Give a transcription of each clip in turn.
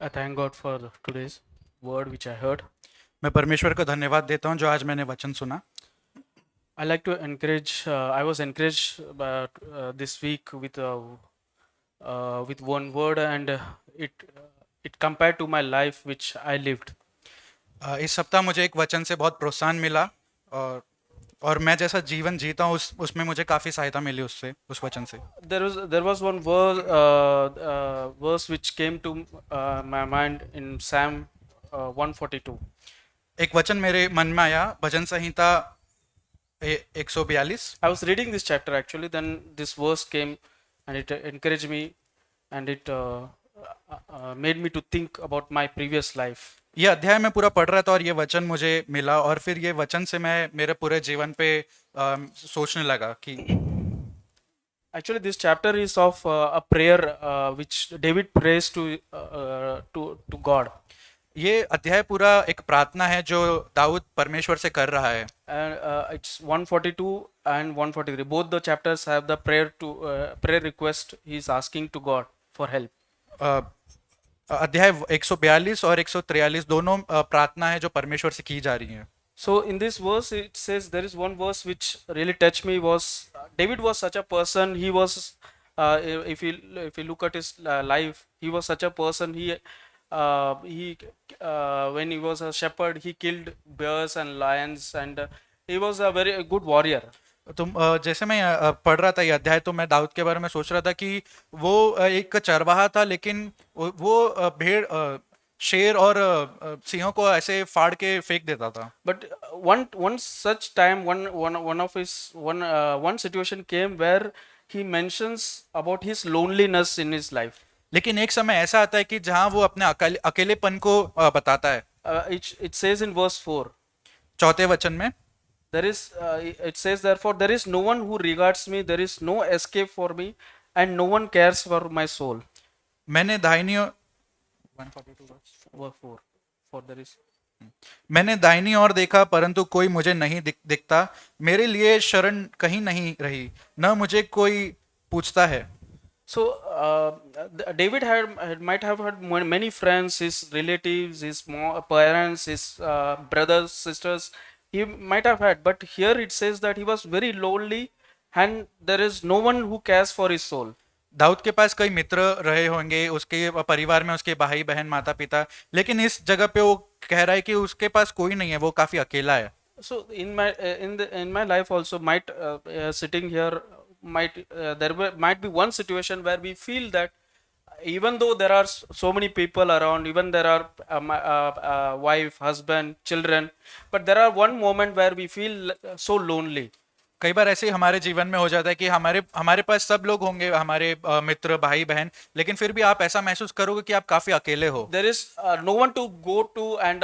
I thank God for today's word which I heard. मैं परमेश्वर को धन्यवाद देता हूँ जो आज मैंने वचन सुना। I like to encourage. I was encouraged this week with one word, and it compared to my life which I lived. इस सप्ताह मुझे एक वचन से बहुत प्रोत्साहन मिला और और मैं जैसा जीवन जीता हूँ उसमें मुझे काफ़ी सहायता मिली उससे उस वचन से। There was one verse which came to my mind in Psalm 142. एक वचन मेरे मन में आया भजन संहिता 142। I was reading this chapter actually. Then this verse came, and it encouraged me, and it made me to think about my previous life. ये अध्याय मैं पूरा पढ़ रहा था और ये वचन मुझे मिला और फिर ये वचन से मैं मेरे पूरे जीवन पे सोचने लगा कि Actually, this chapter is of a prayer which David prays to God, ये अध्याय पूरा एक प्रार्थना है जो दाऊद परमेश्वर से कर रहा है। and it's 142 and 143. Both the chapters have the prayer request. He is asking to God for help. अ, अध्याय 142 और 143 दोनों प्रार्थना है जो परमेश्वर से की जा रही है। So in this verse, it says there is one verse which really touched me. Was David was such a person. He was, if you look at his life, he was such a person. He when he was a shepherd, he killed bears and lions, and he was a very good warrior. जैसे मैं पढ़ रहा था ये अध्याय तो मैं दाऊद के बारे में सोच रहा था कि वो एक चरवाहा था लेकिन वो भेड़ शेर और सिंहों को ऐसे फाड़ के फेंक देता था। But one such time, one of his one situation came where he mentions about his loneliness in his life. लेकिन एक समय ऐसा आता है कि जहाँ वो अपने अकेलेपन को बताता है। It says in verse 4. चौथे वचन में It says, therefore, there is no one who regards me, there is no escape for me, and no one cares for my soul. मैंने दाहिनी Verse 4. For there is. मैंने दाहिनी ओर देखा परंतु कोई मुझे नहीं दिखता, मेरे लिए शरण कहीं नहीं रही, न मुझे कोई पूछता है। So, David might have had many friends, his relatives, his parents, his brothers, sisters. He might have had, but here it says that he was very lonely, and there is no one who cares for his soul. Dawood के पास कई मित्र रहे होंगे, उसके परिवार में उसके भाई बहन माता पिता, लेकिन इस जगह पे वो कह रहा है कि उसके पास कोई नहीं है, वो काफी अकेला है। So in my life also, might sitting here, might be one situation where we feel that even though there are so many people around, even there are wife, husband, children, but there are one moment where we feel so lonely. कई बार ऐसे ही हमारे जीवन में हो जाता है कि हमारे हमारे पास सब लोग होंगे, हमारे मित्र भाई बहन, लेकिन फिर भी आप ऐसा महसूस करोगे कि आप काफी अकेले हो There is no one to go to and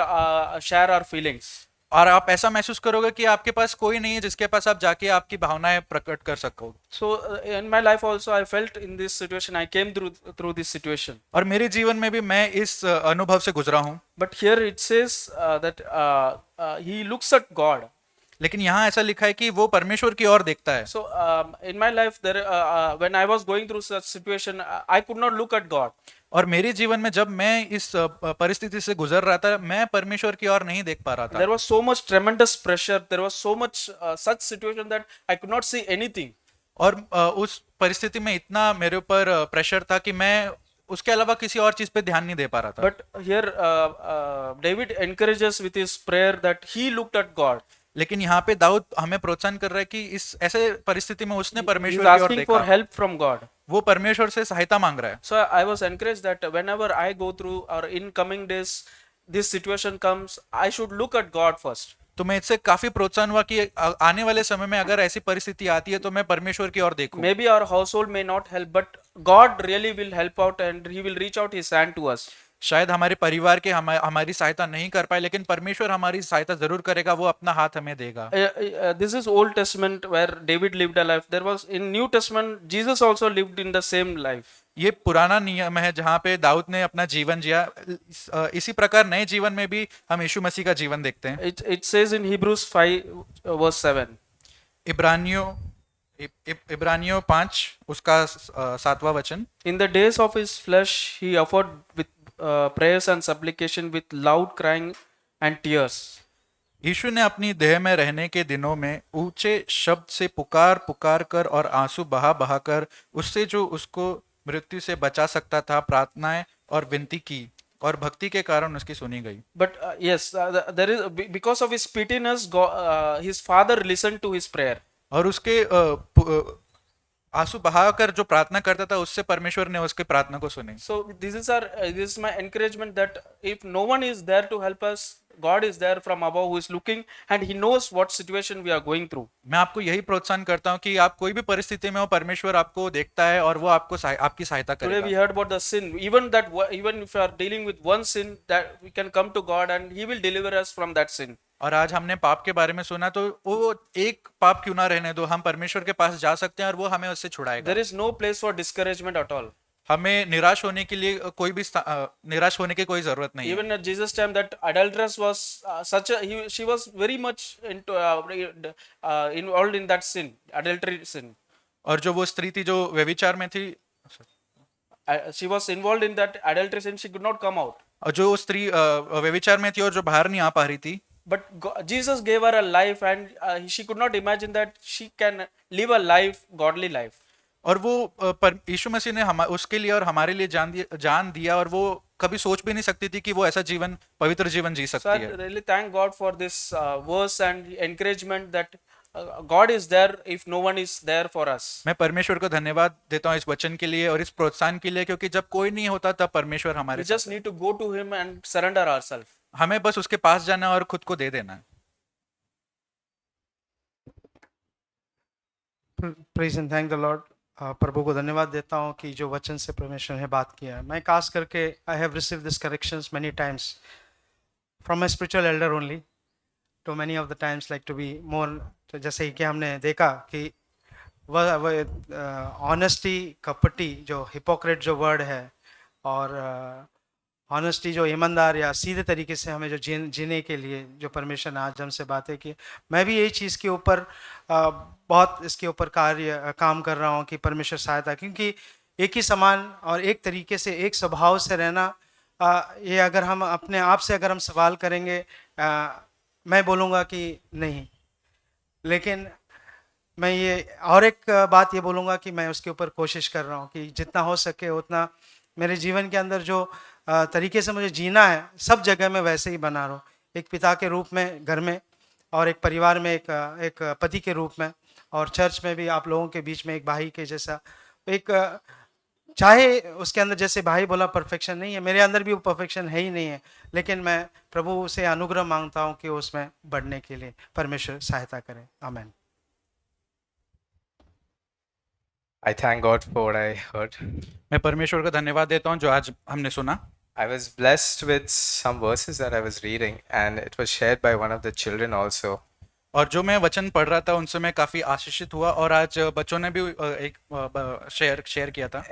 share our feelings. और आप ऐसा महसूस करोगे कि आपके पास कोई नहीं है जिसके पास आप जाके आपकी भावनाएं प्रकट कर सको। So in my life also, I felt in this situation. I came through this situation. और मेरे जीवन में भी मैं इस अनुभव से गुजरा हूँ। But here it says that he looks at God. लेकिन यहाँ ऐसा लिखा है कि वो परमेश्वर की ओर देखता है। So in my life, when I was going through such situation, I could not look at God. और मेरे जीवन में जब मैं इस परिस्थिति से गुजर रहा था, मैं परमेश्वर की ओर नहीं देख पा रहा था। There was so much tremendous pressure. There was so much such situation that I could not see anything. और उस परिस्थिति में इतना मेरे ऊपर प्रेशर था कि मैं उसके अलावा किसी और चीज पे ध्यान नहीं दे पा रहा था। But here David encourages with his prayer that he looked at God. लेकिन यहाँ पे दाऊद हमें प्रोत्साहन कर रहा है कि इस ऐसे परिस्थिति में उसने He is परमेश्वर की ओर asking for देखा, help from God. वो परमेश्वर से सहायता मांग रहा है। So I was encouraged that whenever I go through or in coming days, this situation comes, I should look at God first. तो मैं इससे काफी प्रोत्साहन हुआ कि आने वाले समय में अगर ऐसी परिस्थिति आती है तो मैं परमेश्वर की ओर देखूं। Maybe our household may not help, but God really will help out and He will reach out His hand to us. शायद हमारे परिवार के हमारी सहायता नहीं कर पाए, लेकिन परमेश्वर हमारी सहायता जरूर करेगा, वो अपना हाथ हमें देगा। This is Old Testament where David lived a life. There was in New Testament, Jesus also lived in the same life. ये पुराना नियम है जहाँ पे दाऊद ने अपना जीवन जिया। इसी प्रकार नए जीवन में भी हम यीशु मसीह का जीवन देखते हैं। It says in Hebrews 5 verse 7. इब्रानियों इब्रानियों 5 उसका 7वां वचन। In the days of his flesh, he offered with prayers and supplication with loud crying and tears. यीशु ने अपनी देह में रहने के दिनों में ऊंचे शब्द से पुकार पुकार कर और आंसू बहा बहा कर उससे जो उसको मृत्यु से बचा सकता था प्रार्थनाएं और विनती की और भक्ति के कारण उसकी सुनी गई। But yes, there is because of his pittiness, his father listened to his prayer. और उसके आंसू बहाकर जो प्रार्थना करता था उससे परमेश्वर ने उसके प्रार्थना को सुनी। So this is my encouragement that if no one is there to help us, God is there from above who is looking and he knows what situation we are going through. मैं आपको यही प्रोत्साहन करता हूँ कि आप कोई भी परिस्थिति में हो परमेश्वर आपको देखता है और वो आपको आपकी सहायता Today we करेगा। heard about the sin. Even if you are dealing with one sin, that we can come to God and He will deliver us from that sin. और आज हमने पाप के बारे में सुना तो वो एक पाप क्यों ना रहने दो, हम परमेश्वर के पास जा सकते हैं और वो हमें उससे छुड़ाएगा। There is no place for discouragement at all. हमें निराश होने के लिए कोई भी निराश होने की कोई जरूरत नहीं है। Even at Jesus' time, that adulteress was she was very much involved in that sin, adultery sin. और जो वो स्त्री थी जो व्यभिचार में थी, She was involved in that adultery sin. She could not come out. और जो वो स्त्री व्यभिचार में थी और जो बाहर नहीं आ पा रही थी, But Jesus gave her a life, and she could not imagine that she can live a life, godly life. और वो यीशु मसीह ने उसके लिए और हमारे लिए जान दिया और वो कभी सोच भी नहीं सकती थी कि वो ऐसा जीवन, पवित्र जीवन जी So सकती I है। really thank God for this verse and encouragement that God is there if no one is there for us. मैं परमेश्वर को धन्यवाद देता हूँ इस वचन के लिए और इस प्रोत्साहन के लिए, क्योंकि जब कोई नहीं होता तब परमेश्वर हमारे We just need to go to Him and surrender ourselves. हमें बस उसके पास जाना और खुद को दे देना है। Praise and thank the Lord. प्रभु को धन्यवाद देता हूँ कि जो वचन से परमेश्वर ने बात किया है। मैं खास करके I have receive this corrections many times from my spiritual elder only too many of the times like to be more, तो जैसे कि हमने देखा कि वह ऑनेस्टी, कपटी, जो हिपोक्रेट जो वर्ड है, और ऑनेस्टी जो ईमानदार या सीधे तरीके से हमें जो जीने के लिए जो परमेश्वर ने आज हमसे बातें की, मैं भी यही चीज़ के ऊपर बहुत इसके ऊपर काम कर रहा हूँ कि परमेश्वर सहायता, क्योंकि एक ही समान और एक तरीके से एक स्वभाव से रहना, ये अगर हम अपने आप से अगर हम सवाल करेंगे, मैं बोलूँगा कि नहीं। लेकिन मैं ये और एक बात ये बोलूँगा कि मैं उसके ऊपर कोशिश कर रहा हूँ कि जितना हो सके उतना मेरे जीवन के अंदर जो तरीके से मुझे जीना है सब जगह में वैसे ही बना रहा हूँ, एक पिता के रूप में घर में, और एक परिवार में एक पति के रूप में, और चर्च में भी आप लोगों के बीच में एक भाई के जैसा, एक चाहे उसके अंदर जैसे भाई बोला परफेक्शन नहीं है, मेरे अंदर भी वो परफेक्शन है ही नहीं है, लेकिन मैं प्रभु से अनुग्रह मांगता हूँ कि उसमें बढ़ने के लिए परमेश्वर सहायता करे। आमीन। I thank God for what I heard. मैं परमेश्वर का धन्यवाद देता हूँ जो आज हमने सुना। I was blessed with some verses that I was reading, and it was shared by one of the children also. और जो मैं वचन पढ़ रहा था उनसे मैं काफी आशीषित हुआ, और आज बच्चों ने भी एक शेयर किया था।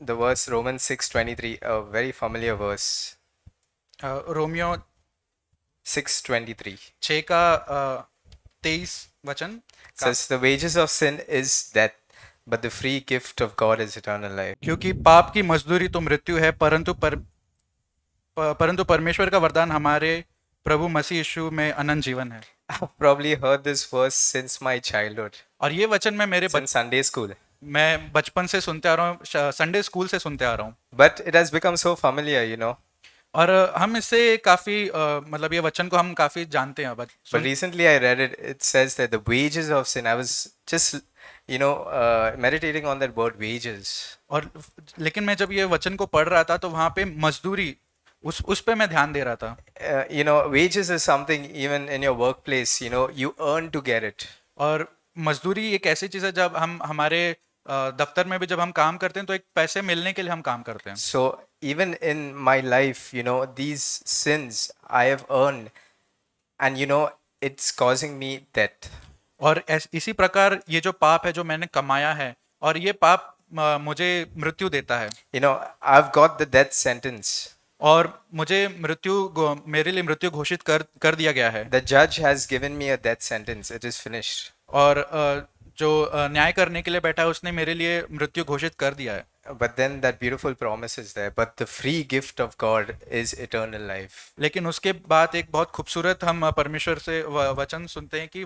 The verse Romans 6:23, a very familiar verse. Romeo 6:23 6 का 23 वचन says, "The wages of sin is death, but the free gift of God is eternal life." क्योंकि पाप की मजदूरी तो मृत्यु है, परंतु परमेश्वर का वरदान हमारे प्रभु मसीह यीशु में अनंत जीवन है। I've probably heard this verse since my childhood, और ये वचन मैं मेरे since Sunday school. मैं बचपन से सुनते आ रहा हूँ, संडे स्कूल से सुनते आ रहा हूँ। But it has become so familiar, you know. और हम इससे काफी मतलब ये वचन को हम काफी जानते हैं। But recently I read it. It says that the wages of sin. I was just, meditating on that word wages. और लेकिन मैं जब ये वचन को पढ़ रहा था तो वहाँ पे मजदूरी उस पे मैं ध्यान दे रहा था। Wages is something even in your workplace, you earn to get it. और मजदूरी एक ऐसी चीज है जब हम हमारे दफ्तर में भी जब हम काम करते हैं तो एक पैसे मिलने के लिए हम काम करते हैं। So even in my life, these sins I have earned, and it's causing me death. और इसी प्रकार ये जो पाप है जो मैंने कमाया है, और ये पाप मुझे मृत्यु देता है। I've got the death sentence. और मुझे मेरे लिए मृत्यु घोषित कर दिया गया है। The judge has given me a death sentence. It is finished. और जो न्याय करने के लिए बैठा है उसने मेरे लिए मृत्यु घोषित कर दिया है। But then that beautiful promise is there. But the free gift of God is eternal life. लेकिन उसके बाद एक बहुत खूबसूरत हम परमेश्वर से वचन सुनते हैं कि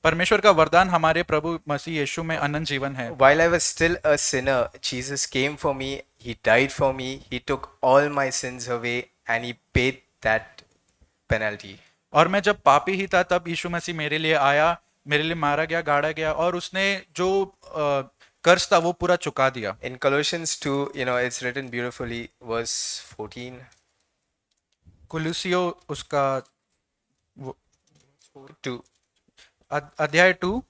परमेश्वर का वरदान हमारे प्रभु मसीह यीशु में अनंत जीवन है। While I was still a sinner, Jesus came for me. He died for me. He took all my sins away and he paid that penalty. और मैं जब पापी ही था तब यीशु मसीह मेरे लिए आया, मेरे लिए मारा गया, गाड़ा गया और उसने जो कर्ज था वो पूरा चुका दिया। In Colossians 2, it's written beautifully, verse 14. कुलुसियो उसका 2, अध्याय 2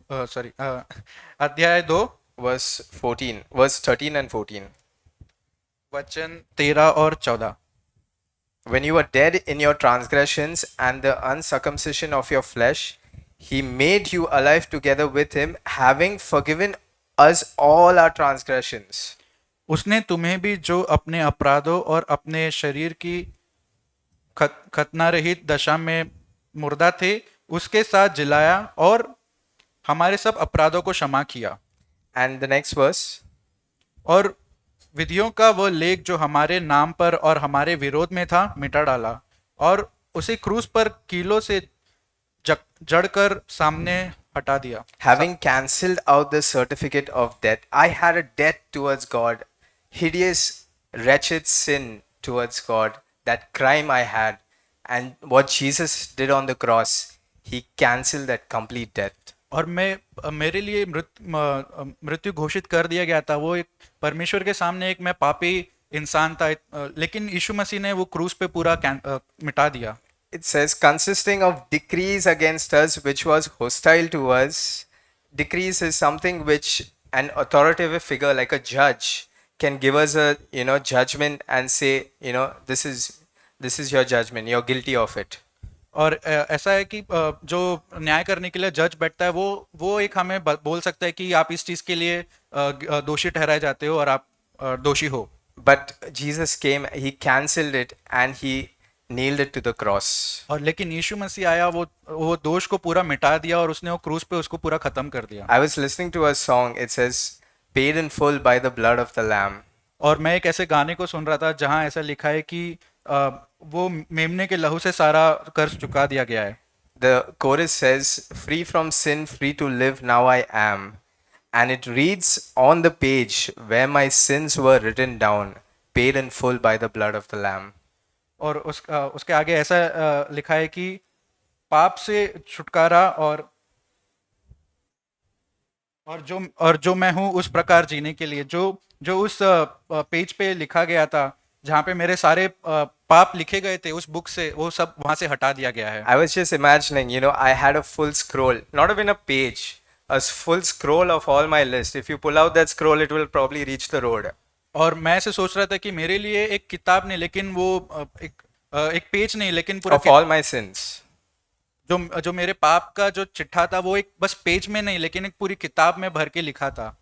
verse 14, verse 13 and 14. वचन 13 और 14। When you were dead in your transgressions and the uncircumcision of your flesh, he made you alive together with him, having forgiven us all our transgressions. उसने तुम्हें भी जो अपने अपराधों और अपने शरीर की खतना रहित दशा में मुर्दा थे उसके साथ जिलाया और हमारे सब अपराधों को क्षमा किया। And the next verse, और विधियों का वो लेख जो हमारे नाम पर और हमारे विरोध में था मिटा डाला और उसे क्रूस पर कीलों से जड़कर सामने हटा दिया। having cancelled out the certificate of debt. I had a debt towards God, hideous, wretched sin towards God, that crime I had. And what Jesus did on the cross, he cancelled that complete debt. और मेरे लिए मृत्यु घोषित कर दिया गया था। वो एक परमेश्वर के सामने एक मैं पापी इंसान था, लेकिन यीशु मसीह ने वो क्रूस पे पूरा मिटा दिया। It says, consisting of decrees against us, which was hostile to us. Decrees is something which an authoritative figure like a judge can give us a judgment and say, this is your judgment, you're guilty of it. और ऐसा है कि जो न्याय करने के लिए जज बैठता है वो एक हमें बोल सकता है कि आप इस चीज के लिए दोषी ठहराए जाते हो और आप दोषी हो। But Jesus came, he cancelled it and he nailed it to the cross. और लेकिन यीशु मसीह आया, वो दोष को पूरा मिटा दिया और उसने वो क्रूस पे उसको पूरा खत्म कर दिया। I was listening to a song, it says, paid in full by the blood of the lamb. और मैं एक ऐसे गाने को सुन रहा था जहाँ ऐसा लिखा है कि वो मेमने के लहू से सारा कर्ज चुका दिया गया है। The chorus says, free from sin, free to live, now I am. And it reads on the page where my sins were written down, paid in full by the blood of the lamb. और उसके आगे ऐसा लिखा है कि पाप से छुटकारा और जो मैं हूँ उस प्रकार जीने के लिए जो उस पेज पे लिखा गया था जहाँ पे मेरे सारे पाप लिखे गए थे उस बुक से वो सब वहां से हटा दिया गया है। I was just imagining, I had a full scroll, not even a page, a full scroll of all my list. If you pull out that scroll, it will probably reach the road. और मैं ऐसे सोच रहा था कि मेरे लिए एक किताब नहीं लेकिन वो एक पेज नहीं लेकिन पूरा Of all my sins. जो मेरे पाप का जो चिट्ठा था वो एक बस पेज में नहीं लेकिन एक पूरी किताब में भर के लिखा था।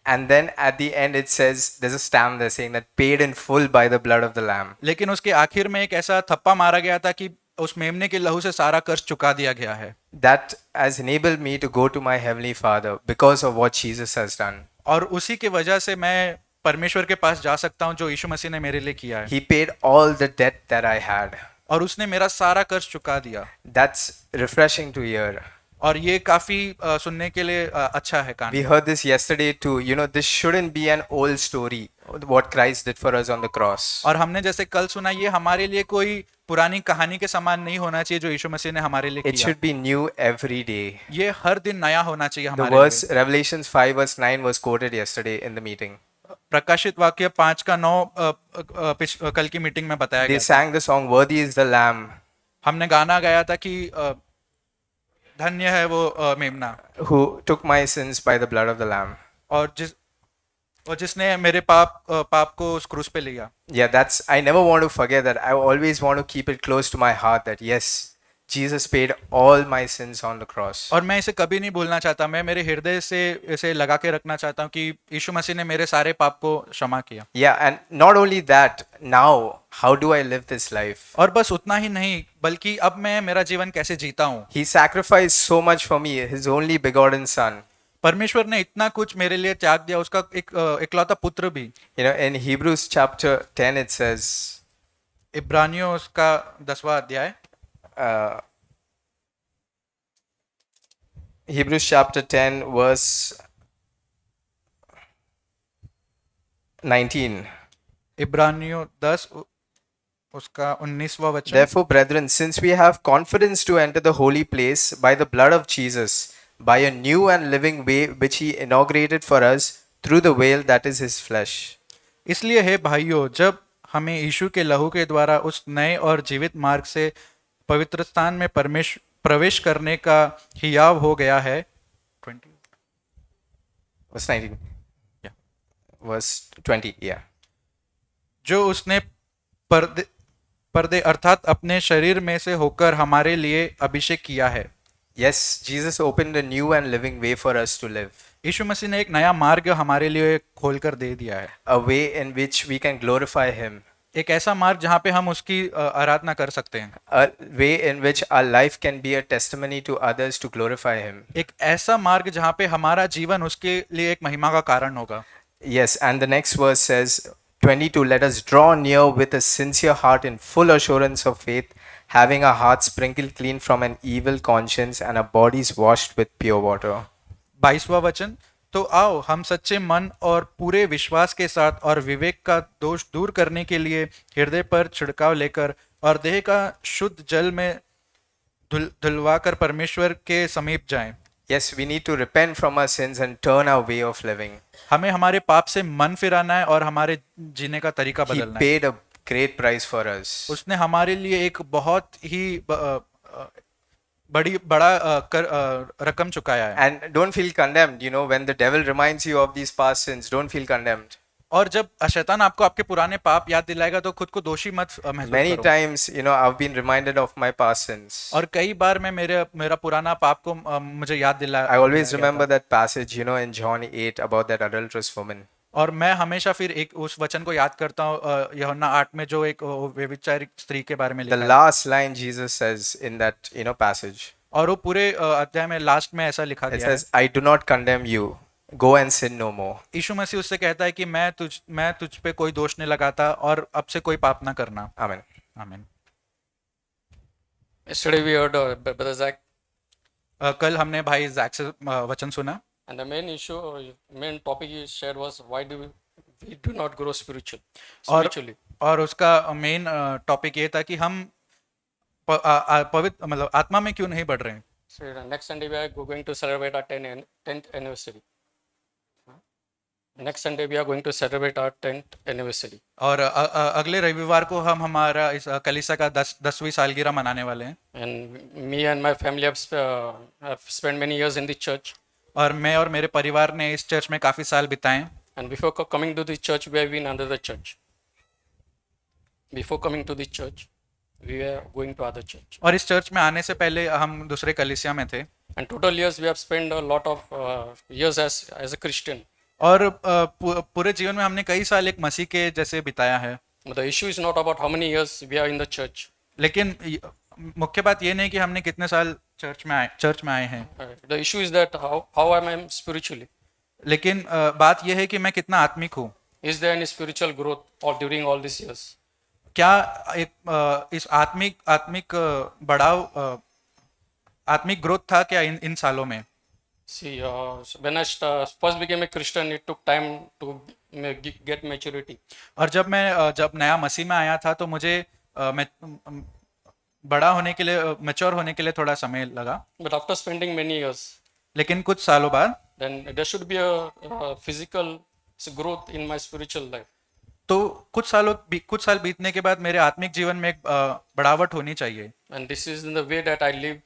And then at the end it says, there's a stamp there saying that paid in full by the blood of the lamb. लेकिन उसके आखिर में एक ऐसा थप्पा मारा गया था कि उस मेमने के लहू से सारा कर्ज चुका दिया गया है। That has enabled me to go to my heavenly Father because of what Jesus has done. और उसी की वजह से मैं परमेश्वर के पास जा सकता हूँ जो यीशु मसीह ने मेरे लिए किया है। He paid all the debt that I had. और उसने मेरा सारा कर्ज चुका दिया। That's refreshing to hear. और ये काफी सुनने के लिए अच्छा है कान। We heard this yesterday too. This shouldn't be an old story, what Christ did for us on the cross. और हमने जैसे कल सुना ये हमारे लिए कोई पुरानी कहानी के समान नहीं होना चाहिए जो यीशु मसीह ने हमारे लिए It किया। should be new every day. ये हर दिन नया होना चाहिए The हमारे verse लिए। Revelations 5 verse 9 was quoted yesterday in the meeting. प्रकाशित वाक्य 5:9 कल की मीटिंग में बताया They गया। sang the song, Worthy is the Lamb, हमने गाना गाया था कि धन्य है वो मेमना who took my sins by the blood of the Lamb. और जिसने मेरे पाप को उस क्रूस पे लिया। Yeah, I never want to forget that. I always want to keep it close to my heart that yes, Jesus paid all my sins on the cross. और मैं इसे कभी नहीं भूलना चाहता, मैं मेरे हृदय से इसे लगा के रखना चाहता हूँ कि यीशु मसीह ने मेरे सारे पाप को क्षमा किया। Yeah, and not only that, now how do I live this life? और बस उतना ही नहीं बल्कि अब मैं मेरा जीवन कैसे जीता हूँ। He sacrificed so much for me, his only begotten son. परमेश्वर ने इतना कुछ मेरे लिए त्याग दिया, उसका एक इकलौता पुत्र भी। You know, in Hebrews chapter 10, it says, इब्रानियों उसका 10वां अध्याय, uh, Hebrews chapter 10, verse 19. इब्रानियों 10 उसका 19वां वचन। Therefore, brethren, since we have confidence to enter the holy place by the blood of Jesus, by a new and living way which he inaugurated for us through the veil that is his flesh. इसलिए हे भाइयों, जब हमें यीशु के लहू के द्वारा उस नए और जीवित मार्ग से पवित्र स्थान में प्रवेश करने का हियाव हो गया है। 20 Verse 19. Yeah. Verse 20, yeah. जो उसने पर्दे अर्थात अपने शरीर में से होकर हमारे लिए अभिषेक किया है। Yes, Jesus opened a new and living way for us to live. यीशु मसीह ने एक नया मार्ग हमारे लिए खोलकर दे दिया है। A way in which we can glorify him. एक ऐसा मार्ग जहाँ पे हम उसकी आराधना कर सकते हैं। A way in which our life can be a testimony to others to glorify him. एक ऐसा मार्ग जहाँ पे हमारा जीवन उसके लिए एक महिमा का कारण होगा। Yes, and the next verse says, 22, let us draw near with a sincere heart in full assurance of faith, having our hearts sprinkled clean from an evil conscience and our bodies washed with pure water. 22वां वचन, तो आओ हम सच्चे मन और पूरे विश्वास के साथ और विवेक का दोष दूर करने के लिए हृदय पर छिड़काव लेकर और देह का शुद्ध जल में धुलवाकर परमेश्वर के समीप जाएं। Yes, we need to repent from our sins and turn our way of living. हमें हमारे पाप से मन फिराना है और हमारे जीने का तरीका He बदलना है। paid a great price for us. उसने हमारे लिए एक बहुत ही रकम चुकाया है। And don't feel condemned, you know, when the devil reminds you of these past sins, don't feel condemned. और जब शैतान आपको आपके पुराने पाप याद दिलाएगा तो खुद को दोषी मत महसूस Many करो। times, you know, I've been reminded of my past sins. और कई बार मैं मेरा पुराना पाप को मुझे याद दिला I always दिलाया remember गया था। that passage, you know, in John 8 about that adulterous woman. और मैं हमेशा फिर एक उस वचन को याद करता हूँ यूहन्ना 8 में जो एक व्यभिचारिक स्त्री के बारे में The लिखा है। last line Jesus says in that, you know, passage. और वो पूरे अध्याय में लास्ट में ऐसा लिखा It गया है। says, I do not condemn you. Go and sin no more. यीशु मसीह उससे कहता है कि मैं तुझ पे कोई दोष नहीं लगाता और अब से कोई पाप ना करना। Amen. आमीन। Yesterday we heard Brother Zach, कल हमने भाई जैक से वचन सुना and the main issue, main topic he shared was why do we do not grow spiritually. और उसका मेन टॉपिक ये था कि हम पवित्र मतलब आत्मा में क्यों नहीं बढ़ रहे हैं। So next Sunday we are going to celebrate our 10th anniversary. Next Sunday we are going to celebrate our 10th anniversary. और अगले रविवार को हम हमारा इस कलीसिया का 10वीं सालगिरह मनाने वाले हैं। And me and my family have spent many years in the church. और मैं और मेरे परिवार ने इस चर्च में काफी साल बिताए। And before coming to the church, we have been under the church. Before coming to the church, we were going to other church. और इस चर्च में आने से पहले हम दूसरे कलीसिया में थे। And total years we have spent a lot of years as a Christian. और पूरे जीवन में हमने कई साल एक मसीह के जैसे बिताया है। But the issue is not about how many years we are in the church. लेकिन मुख्य बात ये नहीं कि हमने कितने साल चर्च में आए हैं। The issue is that how am I spiritually? लेकिन बात यह है कि मैं कितना आत्मिक हूँ। Is there any spiritual growth or during all these years? क्या इस आत्मिक बढ़ाव आत्मिक ग्रोथ था क्या इन सालों में। See, when I first became a Christian, it took time to get maturity. और जब नया मसीह में आया था तो मुझे बड़ा होने के लिए मैच्योर होने के लिए थोड़ा समय लगा। But after spending many years, लेकिन कुछ सालों बाद then there should be a physical growth in my spiritual life. तो कुछ साल बीतने के बाद मेरे आत्मिक जीवन में एक बढ़ावट होनी चाहिए। And this is in the way that I live.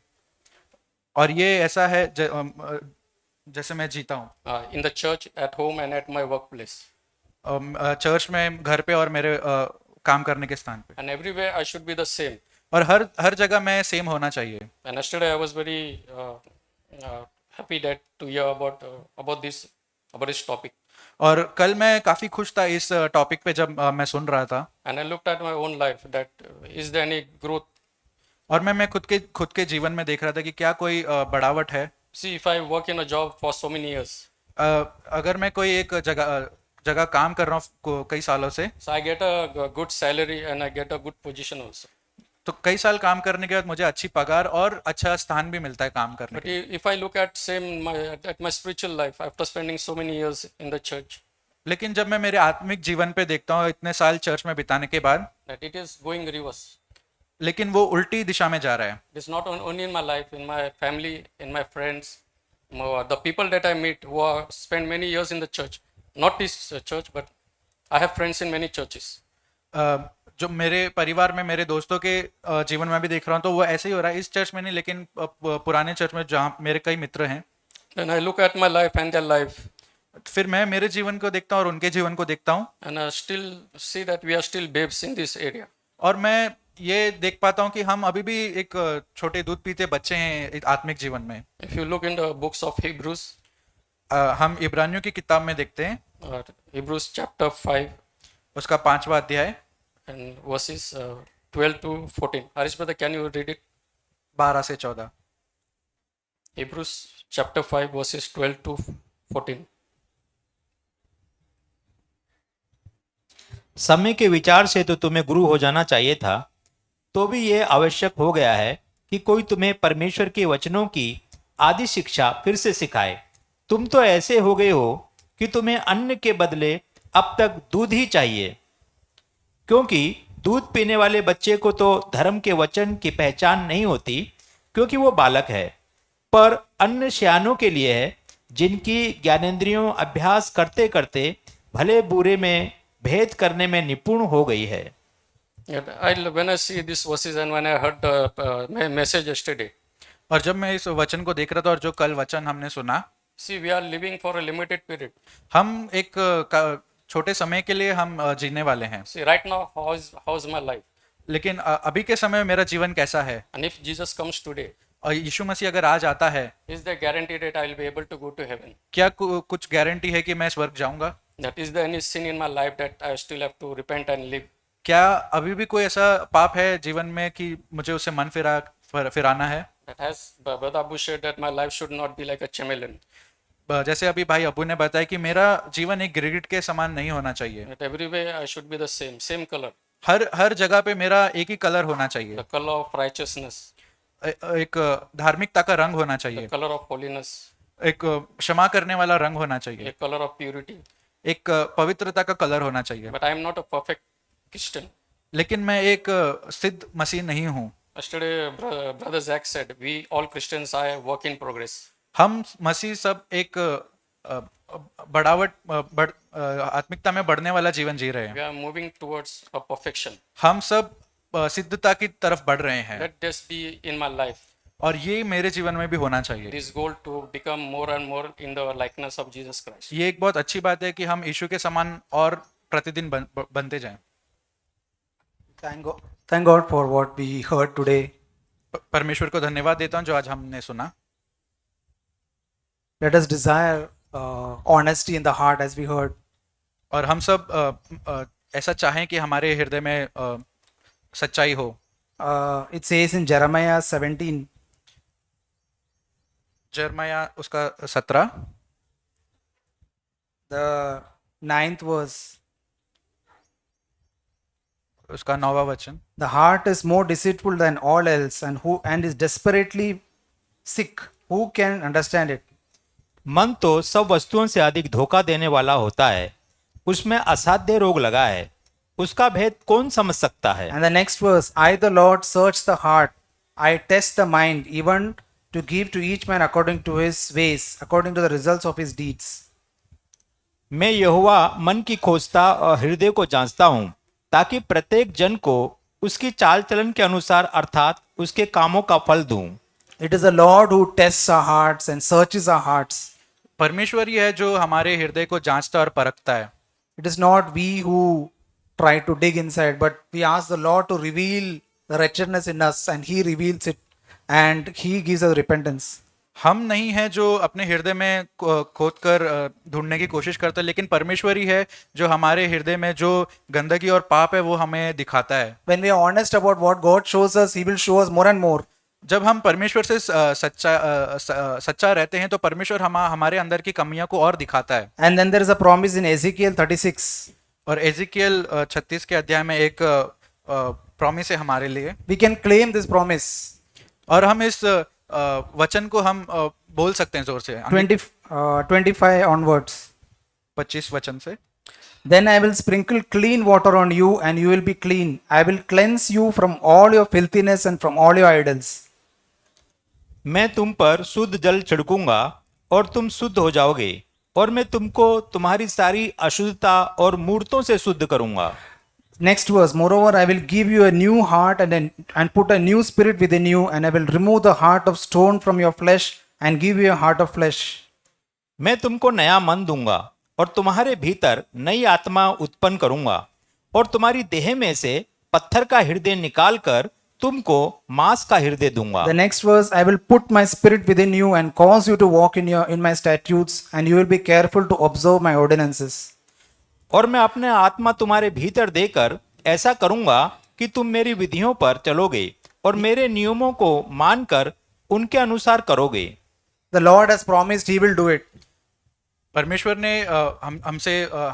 और ये ऐसा है जैसे मैं जीता हूँ। In the church, at home, and at my workplace. Church में, घर पे और मेरे काम करने के स्थान पे। And everywhere I should be the same. और हर जगह मैं सेम होना चाहिए। And yesterday I was very happy to hear about this topic. और कल मैं काफी खुश था इस टॉपिक पे जब मैं सुन रहा था। And I looked at my own life that is there any growth? और मैं खुद के जीवन में देख रहा था कि क्या कोई बढ़ावट है। See, if I work in a job for so many years, अगर मैं कोई एक जगह काम कर रहा हूँ कई सालों से, so I get a good salary and I get a good position also. तो कई साल काम करने के बाद मुझे अच्छी पगार और अच्छा स्थान भी मिलता है काम करने But के। if I look at at my spiritual life, after spending so many years in the church, लेकिन जब मैं मेरे आत्मिक जीवन पे देखता हूँ इतने साल चर्च में बिताने के बाद, that it is going reverse. लेकिन वो उल्टी दिशा में जा रहा है। It is not only in my life, in my family, in my friends, the people that I meet who are spend many years in the church. Not this church, but I have friends in many churches. जो मेरे परिवार में मेरे दोस्तों के जीवन में भी देख रहा हूँ तो वो ऐसे ही हो रहा है, इस चर्च में नहीं लेकिन पुराने चर्च में जहाँ मेरे कई मित्र हैं। Then I look at my life and their life, फिर मैं मेरे जीवन को देखता हूँ और उनके जीवन को देखता हूँ, and I still see that we are still babes in this area. और मैं ये देख पाता हूँ कि हम अभी भी एक छोटे दूध पीते बच्चे हैं एक आत्मिक जीवन में। If you look in the books of Hebrews, हम इब्रानियों की किताब में देखते हैं, Hebrews chapter 5 उसका 5वां अध्याय and verses 12 to 14. Harish brother, can you read it? 12 से 14। Hebrews chapter 5 verses 12 to 14. समय के विचार से तो तुम्हें गुरु हो जाना चाहिए था, तो भी यह आवश्यक हो गया है कि कोई तुम्हें परमेश्वर के वचनों की आदि शिक्षा फिर से सिखाए। तुम तो ऐसे हो गए हो कि तुम्हें अन्न के बदले अब तक दूध ही चाहिए, क्योंकि दूध पीने वाले बच्चे को तो धर्म के वचन की पहचान नहीं होती, क्योंकि वो बालक है, पर अन्न सयानों के लिए है, जिनकी ज्ञानेंद्रियों अभ्यास करते करते भले बुरे में भेद करने में निपुण हो गई है। When I see these verses and when I heard the message yesterday, और जब मैं इस वचन को देख रहा था और जो कल वचन हमने सुना, see, we are living for a limited period. हम एक छोटे समय के लिए हम जीने वाले हैं। See, right now, how is my life? लेकिन अभी के समय में मेरा जीवन कैसा है? And if Jesus comes today, और यीशु मसीह अगर आज आता है, is there guarantee that I will be able to go to heaven? क्या कुछ गारंटी है कि मैं स्वर्ग जाऊंगा? That is there any sin in my life that I still have to repent and live? क्या अभी भी कोई ऐसा पाप है जीवन में कि मुझे उसे मन फिराना है? That has Brother Abu shared that my life should not be like a chameleon. जैसे अभी भाई अबू ने बताया कि मेरा जीवन एक गिरगिट के समान नहीं होना चाहिए। That everywhere I should be the same color, हर जगह पे मेरा एक ही कलर होना चाहिए, the color of righteousness, एक धार्मिकता का रंग होना the चाहिए, color of holiness, एक क्षमा करने वाला रंग होना चाहिए, a color of purity. एक पवित्रता का कलर होना चाहिए। But I am not a perfect Christian. लेकिन मैं एक सिद्ध मसीह नहीं हूँ। Yesterday, Brother Zach said, we all Christians are a work in progress. हम मसीह सब एक आत्मिकता में बढ़ने वाला जीवन जी रहे हैं। We are moving towards a perfection. हम सब सिद्धता की तरफ बढ़ रहे हैं, Let this be in my life. और ये मेरे जीवन में भी होना चाहिए। This goal to become more and more in the likeness of Jesus Christ. ये एक बहुत अच्छी बात है कि हम यीशु के समान और प्रतिदिन बनते जाएं। Thank God for what we heard today. परमेश्वर को धन्यवाद देता हूँ जो आज हमने सुना। Let us desire honesty in the heart, as we heard. और हम सब ऐसा चाहें कि हमारे हृदय में सच्चाई हो। It says in Jeremiah 17, जर्मया उसका 17 the 9th verse. उसका 9वां वचन। The heart is more deceitful than all else, and is desperately sick. Who can understand it? मन तो सब वस्तुओं से अधिक धोखा देने वाला होता है, उसमें असाध्य रोग लगा है, उसका भेद कौन समझ सकता है। And the next verse, I the Lord search the heart, I test the mind, even to give to each man according to his ways, according to the results of his deeds. मैं यहोवा मन की खोजता और हृदय को जांचता हूँ, ताकि प्रत्येक जन को उसकी चाल चलन के अनुसार अर्थात उसके कामों का फल दूं। It is the Lord who tests our hearts and searches our hearts. परमेश्वर ही है जो हमारे हृदय को जांचता और परखता है। It is not we who try to dig inside, but we ask the Lord to reveal the wretchedness in us, and He reveals it, and He gives us repentance. हम नहीं हैं जो अपने हृदय में खोद कर ढूंढने की कोशिश करते, लेकिन परमेश्वर ही है जो हमारे हृदय में जो गंदगी और पाप है वो हमें दिखाता है। When we are honest about what God shows us, He will show us more and more जब हम परमेश्वर से सच्चा रहते हैं तो परमेश्वर हमारे अंदर की कमियों को और दिखाता है। And then there is a promise in Ezekiel 36. और एजिकियल 36 के अध्याय में एक प्रॉमिस है हमारे लिए, We can claim this promise. और हम इस वचन को हम बोल सकते हैं जोर से 25 onwards. 25 वचन से। Then I will sprinkle clean water on you, and you will be clean. I will cleanse you from all your filthiness and from all your idols. मैं तुम पर शुद्ध जल छिड़कूंगा और तुम शुद्ध हो जाओगे, और मैं तुमको तुम्हारी सारी अशुद्धता और मूर्तों से शुद्ध करूंगा। Next verse. Moreover, I will give you a new heart and put a new spirit within you, and I will remove the heart of stone from your flesh and give you a heart of flesh. मैं तुमको नया मन दूंगा और तुम्हारे भीतर नई आत्मा उत्पन्न करूंगा, और तुम्हारी देह में से पत्थर का हृदय निकालकर तुमको मांस का हृदय दूंगा। The next verse. I will put my spirit within you and cause you to walk in my statutes, and you will be careful to observe my ordinances. और मैं अपने आत्मा तुम्हारे भीतर देकर ऐसा करूंगा कि तुम मेरी विधियों पर चलोगे और मेरे नियमों को मानकर उनके अनुसार करोगे। The Lord has promised He will do it. परमेश्वर ने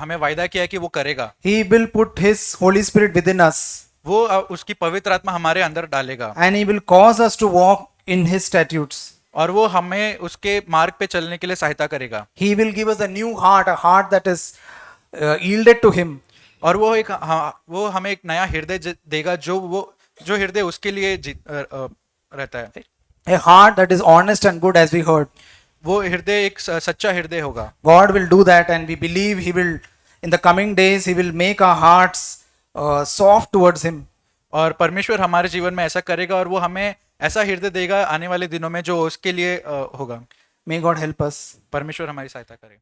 हमें वायदा किया कि वो करेगा। He will put His Holy Spirit within us, वो उसकी पवित्र आत्मा हमारे अंदर डालेगा, and He will cause us to walk in His statutes. और वो हमें उसके मार्ग पे चलने के लिए सहायता करेगा। He will give us a new heart, a heart that is yielded to Him. और वो हमें एक नया हृदय देगा जो हृदय उसके लिए रहता है। A heart that is honest and good, as we heard. वो हृदय एक सच्चा हृदय होगा। God will do that, and we believe He will, in the coming days, He will make our hearts soft towards Him. और परमेश्वर हमारे जीवन में ऐसा करेगा, और वो हमें ऐसा हृदय देगा आने वाले दिनों में जो उसके लिए होगा। May God help us. परमेश्वर हमारी सहायता करे।